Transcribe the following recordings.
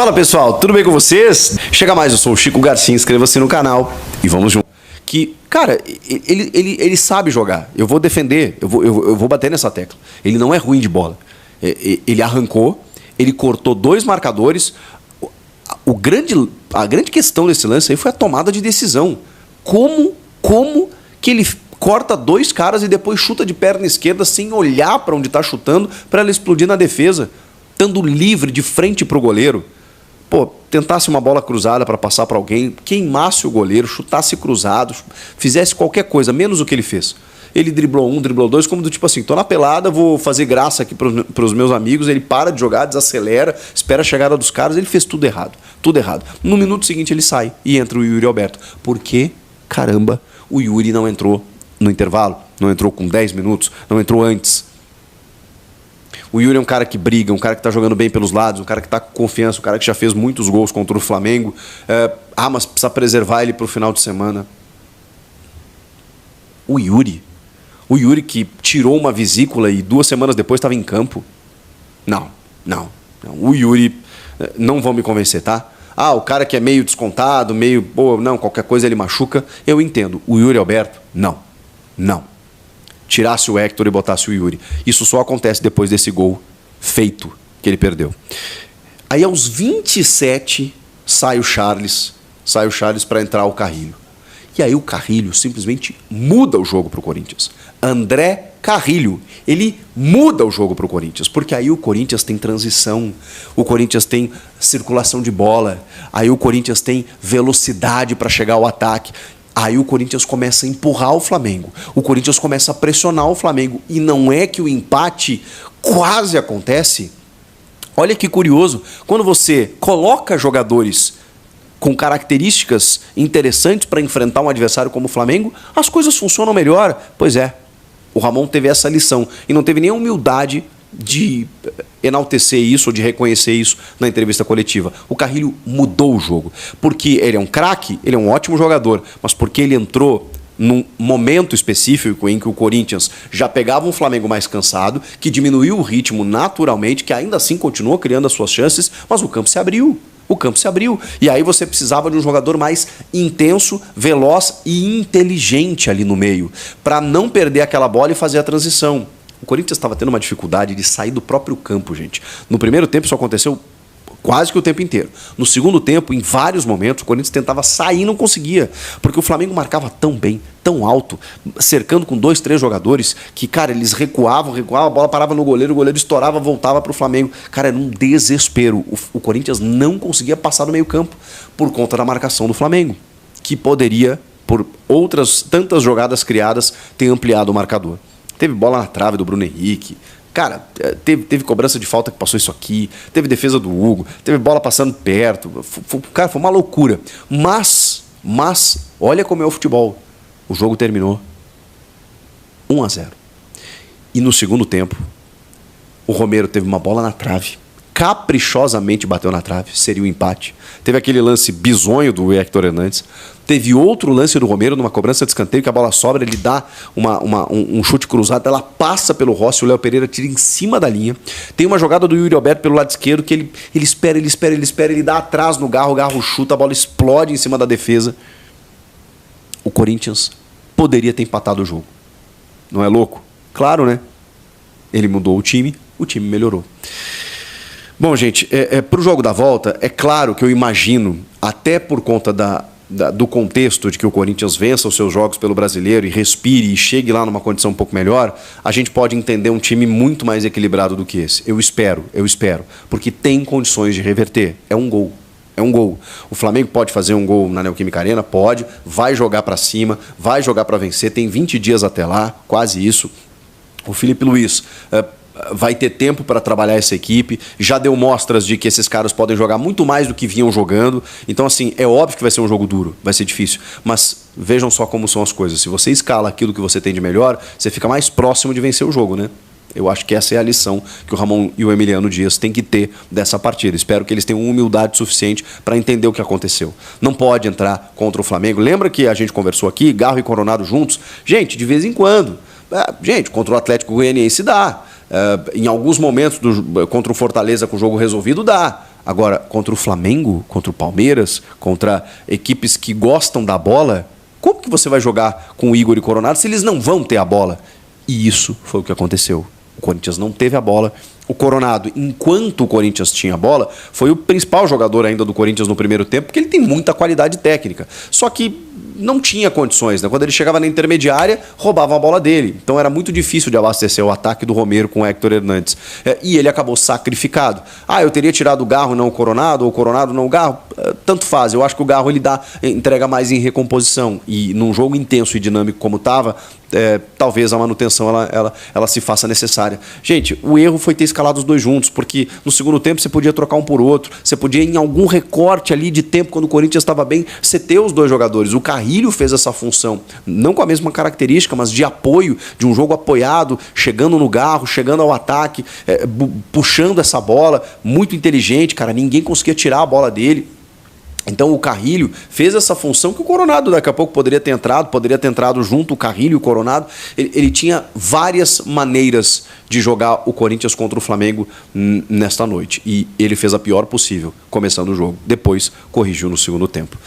Fala pessoal, tudo bem com vocês? Chega mais, eu sou o Chico Garcia, inscreva-se no canal e vamos junto. Que, cara, ele sabe jogar, eu vou defender, eu vou bater nessa tecla. Ele não é ruim de bola. Ele arrancou, ele cortou dois marcadores. A grande questão desse lance aí foi a tomada de decisão. Como que ele corta dois caras e depois chuta de perna esquerda sem olhar para onde está chutando para ela explodir na defesa, estando livre de frente para o goleiro? Pô, tentasse uma bola cruzada para passar para alguém, queimasse o goleiro, chutasse cruzado, fizesse qualquer coisa, menos o que ele fez. Ele driblou um, driblou dois, como do tipo assim, tô na pelada, vou fazer graça aqui para os meus amigos, ele para de jogar, desacelera, espera a chegada dos caras, ele fez tudo errado, tudo errado. No minuto seguinte ele sai e entra o Yuri Alberto. Por que, caramba, o Yuri não entrou no intervalo? Não entrou com 10 minutos, não entrou antes? O Yuri é um cara que briga, um cara que está jogando bem pelos lados, um cara que está com confiança, um cara que já fez muitos gols contra o Flamengo. Mas precisa preservar ele para o final de semana. O Yuri que tirou uma vesícula e 2 semanas depois estava em campo. Não. O Yuri, não vão me convencer, tá? O cara que é meio descontado, meio... qualquer coisa ele machuca. Eu entendo. O Yuri Alberto, não. Tirasse o Hector e botasse o Yuri. Isso só acontece depois desse gol feito que ele perdeu. Aí aos 27 sai o Charles para entrar o Carrilho. E aí o Carrilho simplesmente muda o jogo para o Corinthians. André Carrilho, ele muda o jogo para o Corinthians, porque aí o Corinthians tem transição, o Corinthians tem circulação de bola, aí o Corinthians tem velocidade para chegar ao ataque. Aí o Corinthians começa a empurrar o Flamengo. O Corinthians começa a pressionar o Flamengo. E não é que o empate quase acontece? Olha que curioso. Quando você coloca jogadores com características interessantes para enfrentar um adversário como o Flamengo, as coisas funcionam melhor. Pois é, o Ramon teve essa lição. E não teve nem a humildade de enaltecer isso ou de reconhecer isso na entrevista coletiva. O Carrilho mudou o jogo, porque ele é um craque, ele é um ótimo jogador, mas porque ele entrou num momento específico em que o Corinthians já pegava um Flamengo mais cansado, que diminuiu o ritmo naturalmente, que ainda assim continuou criando as suas chances, mas o campo se abriu. E aí você precisava de um jogador mais intenso, veloz e inteligente ali no meio, para não perder aquela bola e fazer a transição. O Corinthians estava tendo uma dificuldade de sair do próprio campo, gente. No primeiro tempo isso aconteceu quase que o tempo inteiro. No segundo tempo, em vários momentos, o Corinthians tentava sair e não conseguia. Porque o Flamengo marcava tão bem, tão alto, cercando com 2, 3 jogadores, que, cara, eles recuavam, a bola parava no goleiro, o goleiro estourava, voltava para o Flamengo. Cara, era um desespero. O Corinthians não conseguia passar do meio campo por conta da marcação do Flamengo, que poderia, por outras tantas jogadas criadas, ter ampliado o marcador. Teve bola na trave do Bruno Henrique. Cara, teve cobrança de falta que passou isso aqui. Teve defesa do Hugo. Teve bola passando perto. Cara, foi uma loucura. Mas, olha como é o futebol. O jogo terminou 1-0. E no segundo tempo, o Romero teve uma bola na trave. Caprichosamente bateu na trave, seria o empate. Teve aquele lance bizonho do Hector Hernandes. Teve outro lance do Romero numa cobrança de escanteio que a bola sobra, ele dá um chute cruzado, ela passa pelo Rossi, o Léo Pereira tira em cima da linha. Tem uma jogada do Yuri Alberto pelo lado esquerdo que ele espera, ele dá atrás no Garro, o Garro chuta, a bola explode em cima da defesa. O Corinthians poderia ter empatado o jogo. Não é louco? Claro, né? Ele mudou o time melhorou. Bom, gente, para o jogo da volta, é claro que eu imagino, até por conta do contexto de que o Corinthians vença os seus jogos pelo Brasileiro e respire e chegue lá numa condição um pouco melhor, a gente pode entender um time muito mais equilibrado do que esse. Eu espero, porque tem condições de reverter. É um gol. O Flamengo pode fazer um gol na Neoquímica Arena? Pode. Vai jogar para cima, vai jogar para vencer. Tem 20 dias até lá, quase isso. O Felipe Luiz vai ter tempo para trabalhar essa equipe, já deu mostras de que esses caras podem jogar muito mais do que vinham jogando, então assim, é óbvio que vai ser um jogo duro, vai ser difícil, mas vejam só como são as coisas, se você escala aquilo que você tem de melhor, você fica mais próximo de vencer o jogo, né? Eu acho que essa é a lição que o Ramon e o Emiliano Dias têm que ter dessa partida. Espero que eles tenham humildade suficiente para entender o que aconteceu. Não pode entrar contra o Flamengo. Lembra que a gente conversou aqui, Garro e Coronado juntos? Gente, de vez em quando. Contra o Atlético Goianiense dá. Em alguns momentos contra o Fortaleza com o jogo resolvido dá. Agora, contra o Flamengo, contra o Palmeiras, contra equipes que gostam da bola, como que você vai jogar com o Igor e Coronado se eles não vão ter a bola? E isso foi o que aconteceu. O Corinthians não teve a bola. O Coronado, enquanto o Corinthians tinha a bola, foi o principal jogador ainda do Corinthians no primeiro tempo, porque ele tem muita qualidade técnica. Só que não tinha condições, né? Quando ele chegava na intermediária, roubavam a bola dele. Então era muito difícil de abastecer o ataque do Romero com o Héctor Hernandes. E ele acabou sacrificado. Eu teria tirado o Garro, não o Coronado, ou o Coronado, não o Garro? Tanto faz. Eu acho que o Garro ele entrega mais em recomposição. E num jogo intenso e dinâmico como estava, talvez a manutenção ela se faça necessária. Gente, o erro foi ter escalado os dois juntos, porque no segundo tempo você podia trocar um por outro, você podia em algum recorte ali de tempo, quando o Corinthians estava bem, você ter os dois jogadores. O Carrilho fez essa função, não com a mesma característica, mas de apoio, de um jogo apoiado, chegando no Garro, chegando ao ataque, puxando essa bola, muito inteligente, cara, ninguém conseguia tirar a bola dele. Então o Carrilho fez essa função que o Coronado daqui a pouco poderia ter entrado junto, o Carrilho e o Coronado. Ele tinha várias maneiras de jogar o Corinthians contra o Flamengo nesta noite. E ele fez a pior possível, começando o jogo. Depois corrigiu no segundo tempo.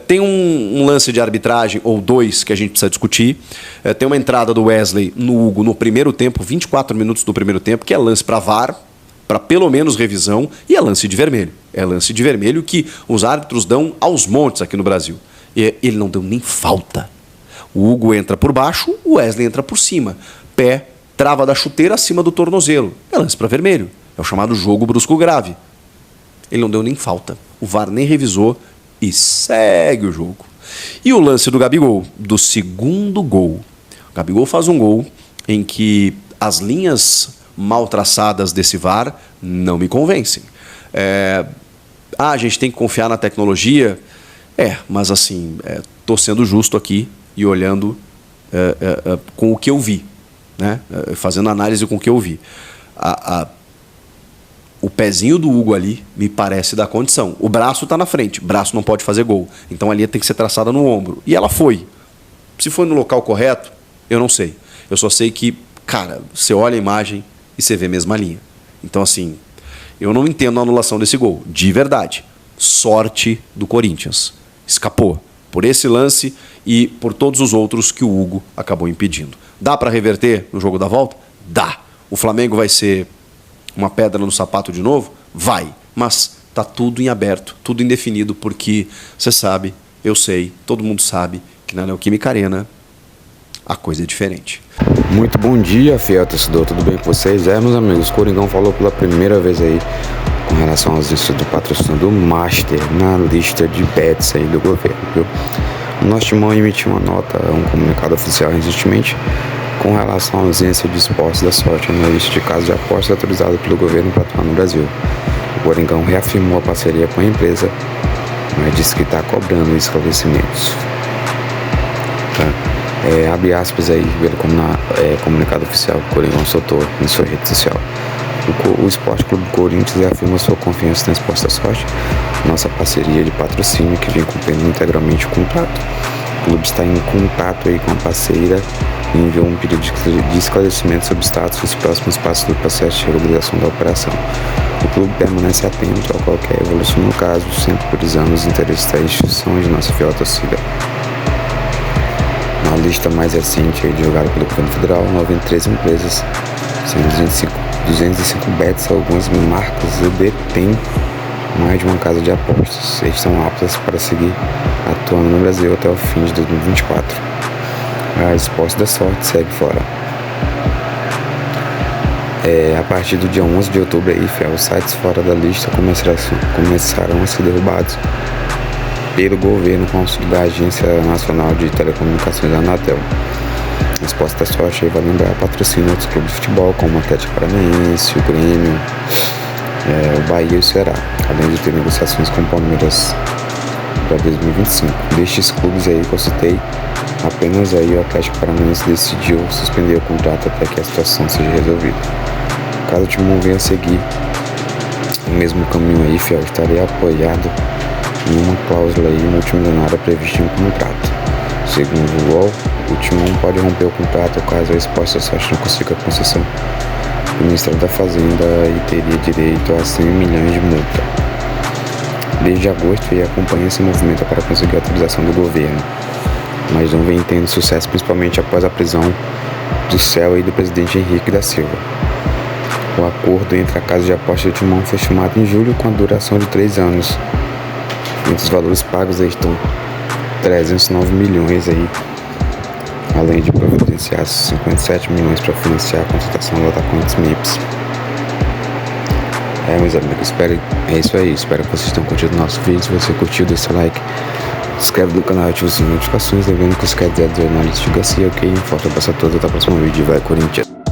Tem um lance de arbitragem, ou dois, que a gente precisa discutir. Tem uma entrada do Wesley no Hugo no primeiro tempo, 24 minutos do primeiro tempo, que é lance para VAR, para pelo menos revisão, e é lance de vermelho. É lance de vermelho que os árbitros dão aos montes aqui no Brasil. E ele não deu nem falta. O Hugo entra por baixo, o Wesley entra por cima. Pé, trava da chuteira acima do tornozelo. É lance para vermelho. É o chamado jogo brusco grave. Ele não deu nem falta. O VAR nem revisou e segue o jogo. E o lance do Gabigol, do segundo gol. O Gabigol faz um gol em que as linhas mal traçadas desse VAR não me convencem. A gente tem que confiar na tecnologia? Mas assim, tô sendo justo aqui e olhando com o que eu vi, né? Fazendo análise com o que eu vi. O pezinho do Hugo ali me parece dar condição. O braço está na frente, o braço não pode fazer gol. Então a linha tem que ser traçada no ombro. E ela foi. Se foi no local correto, eu não sei. Eu só sei que, cara, você olha a imagem e você vê a mesma linha. Então, assim, eu não entendo a anulação desse gol, de verdade. Sorte do Corinthians. Escapou por esse lance e por todos os outros que o Hugo acabou impedindo. Dá para reverter no jogo da volta? Dá. O Flamengo vai ser uma pedra no sapato de novo? Vai. Mas tá tudo em aberto, tudo indefinido, porque você sabe, eu sei, todo mundo sabe que na Neoquímica Arena a coisa é diferente. Muito bom dia, fiel torcedor, tudo bem com vocês? Meus amigos, o Coringão falou pela primeira vez aí com relação aos listas do patrocínio do Master na lista de bets aí do governo, viu? O nosso timão emitiu uma nota, um comunicado oficial recentemente com relação à ausência de esportes da sorte na lista de casos de apostas autorizada pelo governo para atuar no Brasil. O Coringão reafirmou a parceria com a empresa, mas disse que está cobrando esclarecimentos. Abre aspas aí, pelo comunicado oficial que o Coringão soltou em sua rede social. O Esporte Clube Corinthians reafirma sua confiança na Esporte da Sorte, nossa parceria de patrocínio que vem cumprindo integralmente o contrato. O clube está em contato aí com a parceira e enviou um pedido de esclarecimento sobre o status dos próximos passos do processo de regularização da operação. O clube permanece atento a qualquer evolução no caso, sempre priorizando os interesses da instituição e de nossa fiel torcida. Na lista mais recente divulgada pelo governo federal, 93 empresas, sendo 205 bets, algumas marcas detêm mais de uma casa de apostas. Eles estão aptas para seguir atuando no Brasil até o fim de 2024. A Esporte da Sorte segue fora. A partir do dia 11 de outubro, os sites fora da lista começarão a ser derrubados pelo governo com auxílio da Agência Nacional de Telecomunicações da Anatel. A Esporte da Sorte vai lembrar patrocínio outros clubes de futebol como o Atlético Paranaense, o Grêmio, o Bahia e o Ceará, além de ter negociações com o Palmeiras para 2025. Destes clubes aí que eu citei, apenas aí o Atlético Paranaense decidiu suspender o contrato até que a situação seja resolvida. Caso o Timão venha a seguir o mesmo caminho aí, estaria apoiado em uma cláusula aí multimilionária prevista em um contrato. Segundo o UOL, o Timão pode romper o contrato caso a Esporte da Sorte não consiga a concessão do Ministério da Fazenda e teria direito a 100 milhões de multa. desde agosto e acompanha esse movimento para conseguir a autorização do governo, mas não vem tendo sucesso, principalmente após a prisão do CEL e do presidente Henrique da Silva. O acordo entre a casa de apostas de Timão foi firmado em julho com a duração de 3 anos. Entre os valores pagos aí estão 309 milhões aí, além de providenciar 57 milhões para financiar a contratação dos atacantes MIPS. Meus amigos, é isso aí. Espero que vocês tenham curtido o nosso vídeo. Se você curtiu, deixa o like, se inscreve no canal e ativa as notificações. Lembrando que isso quer dizer do jornalista Garcia, ok? Um forte abraço a todos, até o próximo vídeo. Vai, Corinthians!